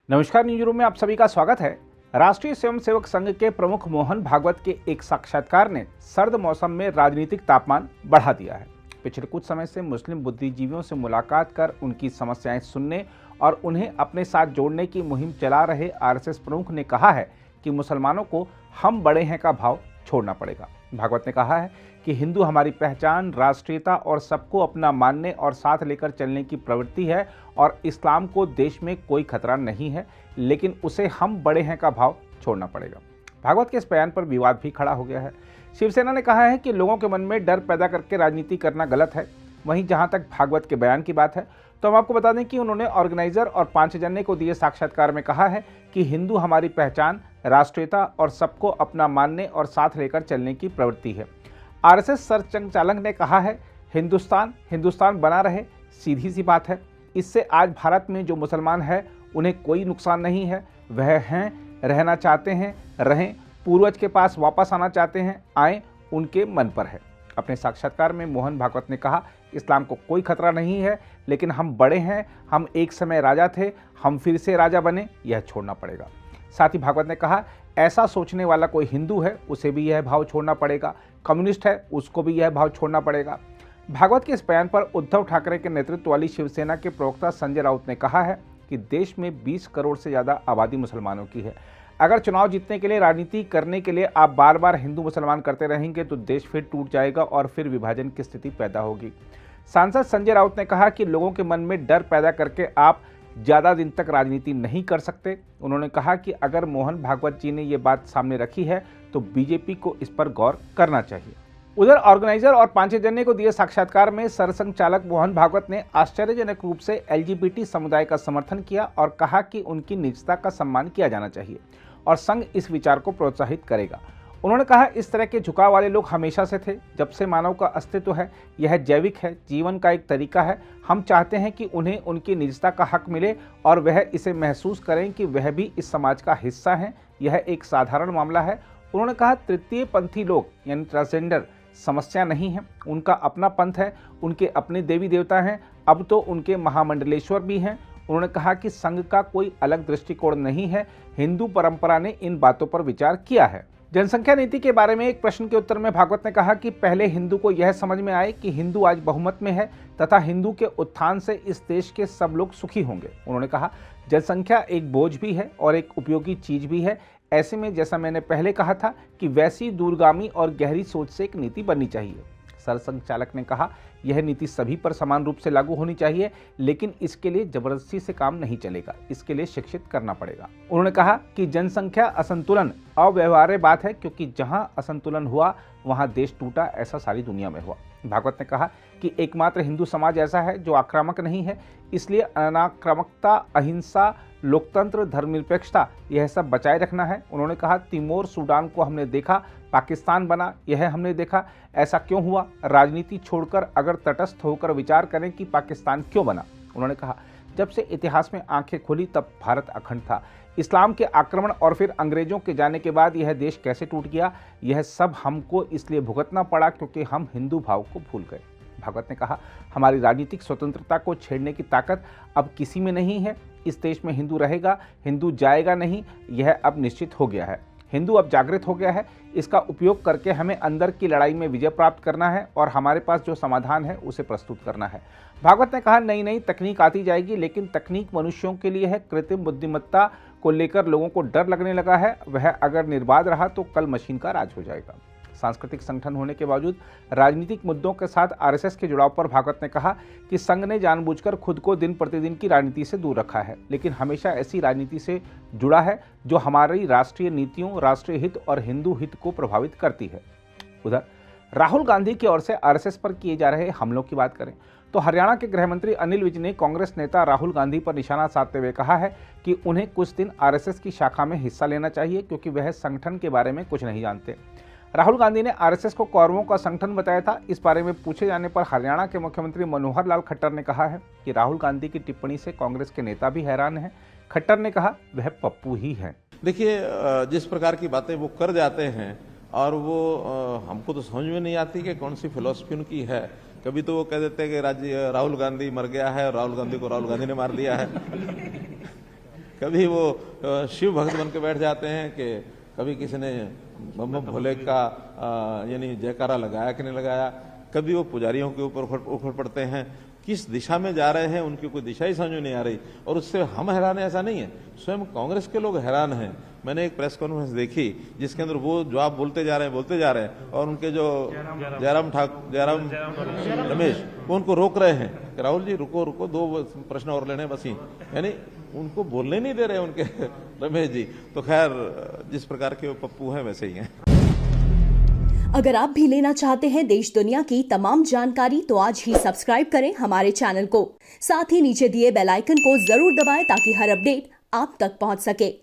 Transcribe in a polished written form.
नमस्कार, news room में आप सभी का स्वागत है। राष्ट्रीय स्वयंसेवक संघ के प्रमुख मोहन भागवत के एक साक्षात्कार ने सर्द मौसम में राजनीतिक तापमान बढ़ा दिया है। पिछले कुछ समय से मुस्लिम बुद्धिजीवियों से मुलाकात कर उनकी समस्याएं सुनने और उन्हें अपने साथ जोड़ने की मुहिम चला रहे आरएसएस प्रमुख ने कहा है कि मुसलमानों को हम बड़े हैं का भाव छोड़ना पड़ेगा। भागवत ने कहा है कि हिंदू हमारी पहचान, राष्ट्रीयता और सबको अपना मानने और साथ लेकर चलने की प्रवृत्ति है और इस्लाम को देश में कोई खतरा नहीं है, लेकिन उसे हम बड़े हैं का भाव छोड़ना पड़ेगा। भागवत के इस बयान पर विवाद भी खड़ा हो गया है। शिवसेना ने कहा है कि लोगों के मन में डर पैदा करके राजनीति करना गलत है। वहीं जहां तक भागवत के बयान की बात है तो हम आपको बता दें कि उन्होंने ऑर्गेनाइजर और पांचजन्य को दिए साक्षात्कार में कहा है कि हिंदू हमारी पहचान, राष्ट्रीयता और सबको अपना मानने और साथ लेकर चलने की प्रवृत्ति है। आरएसएस सरसंघचालक ने कहा है, हिंदुस्तान बना रहे, सीधी सी बात है। इससे आज भारत में जो मुसलमान है उन्हें कोई नुकसान नहीं है। वह हैं, रहना चाहते हैं, रहें, पूर्वज के पास वापस आना चाहते हैं, आए, उनके मन पर है। अपने साक्षात्कार में मोहन भागवत ने कहा, इस्लाम को कोई खतरा नहीं है, लेकिन हम बड़े हैं, हम एक समय राजा थे, हम फिर से राजा बने, यह छोड़ना पड़ेगा। साथ ही भागवत ने कहा, ऐसा सोचने वाला कोई हिंदू है उसे भी यह भाव छोड़ना पड़ेगा, कम्युनिस्ट है उसको भी यह भाव छोड़ना पड़ेगा। भागवत के इस बयान पर उद्धव ठाकरे के नेतृत्व वाली शिवसेना के प्रवक्ता संजय राउत ने कहा है कि देश में 20 करोड़ से ज़्यादा आबादी मुसलमानों की है। अगर चुनाव जीतने के लिए, राजनीति करने के लिए आप बार बार हिंदू मुसलमान करते रहेंगे तो देश फिर टूट जाएगा और फिर विभाजन की स्थिति पैदा होगी। सांसद संजय राउत ने कहा कि लोगों के मन में डर पैदा करके आप ज़्यादा दिन तक राजनीति नहीं कर सकते। उन्होंने कहा कि अगर मोहन भागवत जी ने ये बात सामने रखी है तो बीजेपी को इस पर गौर करना चाहिए। उधर ऑर्गेनाइजर और पांचजन्य को दिए साक्षात्कार में सरसंघचालक मोहन भागवत ने आश्चर्यजनक रूप से एलजीबीटी समुदाय का समर्थन किया और कहा कि उनकी निजता का सम्मान किया जाना चाहिए और संघ इस विचार को प्रोत्साहित करेगा। उन्होंने कहा, इस तरह के झुकाव वाले लोग हमेशा से थे, जब से मानव का अस्तित्व है। यह जैविक है, जीवन का एक तरीका है। हम चाहते हैं कि उन्हें उनकी निजता का हक मिले और वह इसे महसूस करें कि वह भी इस समाज का हिस्सा हैं। यह एक साधारण मामला है। उन्होंने कहा, तृतीय पंथी लोग यानी ट्रांसजेंडर समस्या नहीं है, उनका अपना पंथ है, उनके अपने देवी देवता हैं, अब तो उनके महामंडलेश्वर भी हैं। उन्होंने कहा कि संघ का कोई अलग दृष्टिकोण नहीं है, हिंदू परंपरा ने इन बातों पर विचार किया है। जनसंख्या नीति के बारे में एक प्रश्न के उत्तर में भागवत ने कहा कि पहले हिंदू को यह समझ में आए कि हिंदू आज बहुमत में है तथा हिंदू के उत्थान से इस देश के सब लोग सुखी होंगे। उन्होंने कहा, जनसंख्या एक बोझ भी है और एक उपयोगी चीज भी है। ऐसे में जैसा मैंने पहले कहा था कि वैसी दूरगामी और गहरी सोच से एक नीति बननी चाहिए। सरसंघचालक ने कहा, यह नीति सभी पर समान रूप से लागू होनी चाहिए, लेकिन इसके लिए जबरदस्ती से काम नहीं चलेगा, इसके लिए शिक्षित करना पड़ेगा। उन्होंने कहा कि जनसंख्या असंतुलन अव्यवहार्य बात है, क्योंकि जहां असंतुलन हुआ वहां देश टूटा, ऐसा सारी दुनिया में हुआ। भागवत ने कहा कि एकमात्र हिंदू समाज ऐसा है जो आक्रामक नहीं है, इसलिए अनाक्रामकता, अहिंसा, लोकतंत्र, धर्मनिरपेक्षता यह सब बचाए रखना है। उन्होंने कहा, तिमोर सूडान को हमने देखा, पाकिस्तान बना, यह हमने देखा। ऐसा क्यों हुआ? राजनीति छोड़कर अगर तटस्थ होकर विचार करें कि पाकिस्तान क्यों बना। उन्होंने कहा, जब से इतिहास में आंखें खुली तब भारत अखंड था। इस्लाम के आक्रमण और फिर अंग्रेजों के जाने के बाद यह देश कैसे टूट गया, यह सब हमको इसलिए भुगतना पड़ा क्योंकि हम हिंदू भाव को भूल गए। भागवत ने कहा, हमारी राजनीतिक स्वतंत्रता को छेड़ने की ताकत अब किसी में नहीं है। इस देश में हिंदू रहेगा, हिंदू जाएगा नहीं, यह अब निश्चित हो गया है। हिंदू अब जागृत हो गया है। इसका उपयोग करके हमें अंदर की लड़ाई में विजय प्राप्त करना है और हमारे पास जो समाधान है उसे प्रस्तुत करना है। भागवत ने कहा, नई नई तकनीक आती जाएगी, लेकिन तकनीक मनुष्यों के लिए है। कृत्रिम बुद्धिमत्ता को लेकर लोगों को डर लगने लगा है, वह अगर निर्बाध रहा तो कल मशीन का राज हो जाएगा। सांस्कृतिक संगठन होने के बावजूद राजनीतिक मुद्दों के साथ आरएसएस के जुड़ाव पर भागवत ने कहा कि संघ ने जानबूझकर खुद को दिन प्रतिदिन की राजनीति से दूर रखा है, लेकिन हमेशा ऐसी राजनीति से जुड़ा है जो हमारी राष्ट्रीय नीतियों, राष्ट्रीय हित और हिंदू हित को प्रभावित करती है। उधर राहुल गांधी की ओर से आरएसएस पर किए जा रहे हमलों की बात करें तो हरियाणा के गृह मंत्री अनिल विज ने कांग्रेस नेता राहुल गांधी पर निशाना साधते हुए कहा है कि उन्हें कुछ दिन आरएसएस की शाखा में हिस्सा लेना चाहिए, क्योंकि वह संगठन के बारे में कुछ नहीं जानते। राहुल गांधी ने आरएसएस को कौरवों का संगठन बताया था। इस बारे में पूछे जाने पर हरियाणा के मुख्यमंत्री मनोहर लाल खट्टर ने कहा है कि राहुल गांधी की टिप्पणी से कांग्रेस के नेता भी हैरान हैं। खट्टर ने कहा, वह पप्पू ही हैं। देखिए, जिस प्रकार की बातें वो कर जाते हैं और वो हमको तो समझ में नहीं आती कि कौन सी फिलॉसफी उनकी है। कभी तो वो कह देते हैं कि राहुल गांधी मर गया है और राहुल गांधी को राहुल गांधी ने मार दिया है। कभी वो शिव भक्त बन के बैठ जाते हैं कि कभी किसी ने बम बम भोले का यानी जयकारा लगाया कि नहीं लगाया, कभी वो पुजारियों के ऊपर उखड़ पड़ते हैं। किस दिशा में जा रहे हैं उनकी कोई दिशा ही समझ में नहीं आ रही। और उससे हम हैरान है ऐसा नहीं है, स्वयं कांग्रेस के लोग हैरान हैं। मैंने एक प्रेस कॉन्फ्रेंस देखी जिसके अंदर वो जो आप बोलते जा रहे हैं और उनके जो जयराम रमेश वो उनको रोक रहे हैं कि राहुल जी रुको रुको, 2 प्रश्न और लेने बस ही, यानी उनको बोलने नहीं दे रहे उनके रमेश जी। तो खैर जिस प्रकार के वो पप्पू हैं वैसे ही हैं। अगर आप भी लेना चाहते हैं देश दुनिया की तमाम जानकारी तो आज ही सब्सक्राइब करें हमारे चैनल को। साथ ही नीचे दिए बेल आइकन को जरूर दबाएं ताकि हर अपडेट आप तक पहुंच सके।